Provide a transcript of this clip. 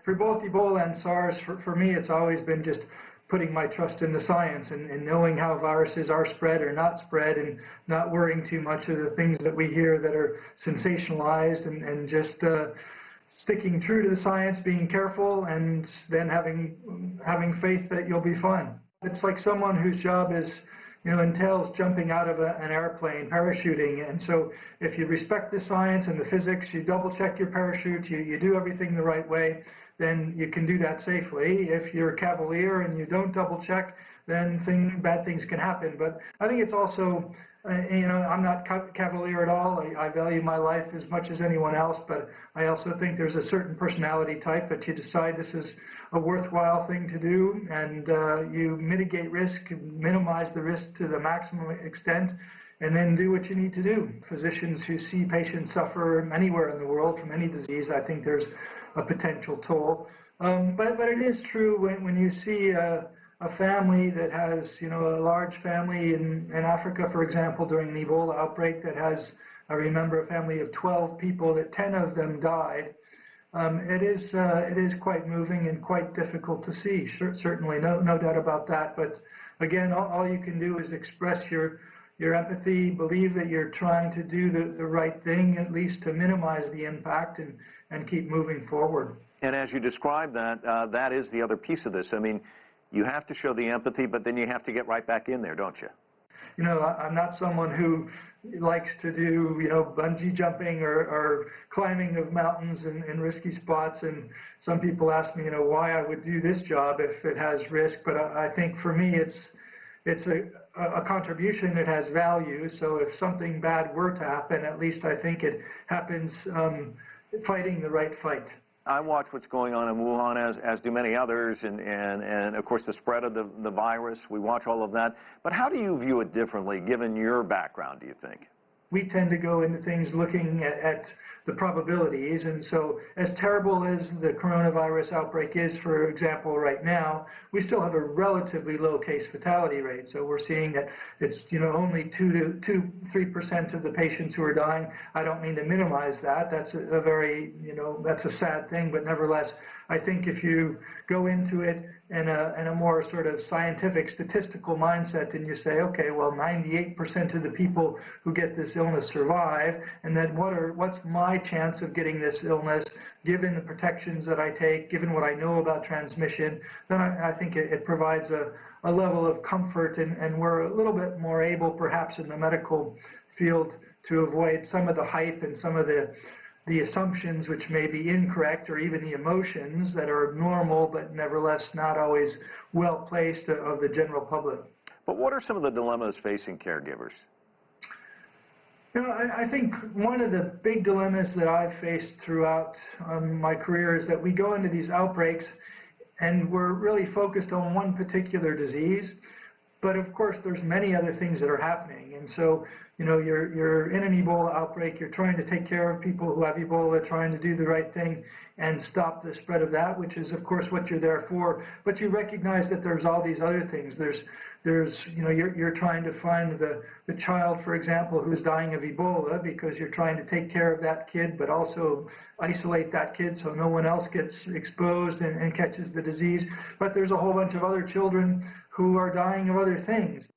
For both Ebola and SARS, for me, it's always been just putting my trust in the science and knowing how viruses are spread or not spread, and not worrying too much of the things that we hear that are sensationalized, and just sticking true to the science, being careful, and then having faith that you'll be fine. It's like someone whose job is, entails jumping out of an airplane, parachuting. And so if you respect the science and the physics, you double check your parachute, you do everything the right way, then you can do that safely. If you're cavalier and you don't double check, then bad things can happen. But I think it's also, I'm not cavalier at all. I value my life as much as anyone else, but I also think there's a certain personality type that you decide this is a worthwhile thing to do, and you mitigate risk, minimize the risk to the maximum extent, and then do what you need to do. Physicians who see patients suffer anywhere in the world from any disease, I think there's a potential toll. But it is true when you see a family that has, a large family in Africa, for example, during the Ebola outbreak that has, I remember a family of 12 people, that 10 of them died. It is quite moving and quite difficult to see, certainly, no doubt about that. But again, all you can do is express your empathy, believe that you're trying to do the right thing, at least to minimize the impact, and keep moving forward. And as you describe that, that is the other piece of this. I mean, you have to show the empathy, but then you have to get right back in there, don't you? I'm not someone who likes to do, bungee jumping or climbing of mountains in risky spots. And some people ask me, why I would do this job if it has risk. But I think for me, it's a contribution that has value. So if something bad were to happen, at least I think it happens fighting the right fight. I watch what's going on in Wuhan, as do many others, and of course the spread of the virus. We watch all of that. But how do you view it differently, given your background, do you think? We tend to go into things looking at the probabilities, and so as terrible as the coronavirus outbreak is, for example, right now, we still have a relatively low case fatality rate. So we're seeing that it's only 2 to 3% of the patients who are dying. I don't mean to minimize that. That's a very that's a sad thing, but nevertheless, I think if you go into it in a more sort of scientific, statistical mindset, and you say, okay, well, 98% of the people who get this illness survive, and then what's my chance of getting this illness, given the protections that I take, given what I know about transmission, then I think it provides a level of comfort, and we're a little bit more able, perhaps in the medical field, to avoid some of the hype and some of the assumptions which may be incorrect, or even the emotions that are normal but nevertheless not always well placed of the general public. But what are some of the dilemmas facing caregivers? I think one of the big dilemmas that I've faced throughout my career is that we go into these outbreaks and we're really focused on one particular disease. But of course, there's many other things that are happening. And so, you're in an Ebola outbreak, you're trying to take care of people who have Ebola, trying to do the right thing and stop the spread of that, which is, of course, what you're there for. But you recognize that there's all these other things. You're trying to find the child, for example, who's dying of Ebola, because you're trying to take care of that kid, but also isolate that kid so no one else gets exposed and catches the disease. But there's a whole bunch of other children who are dying of other things.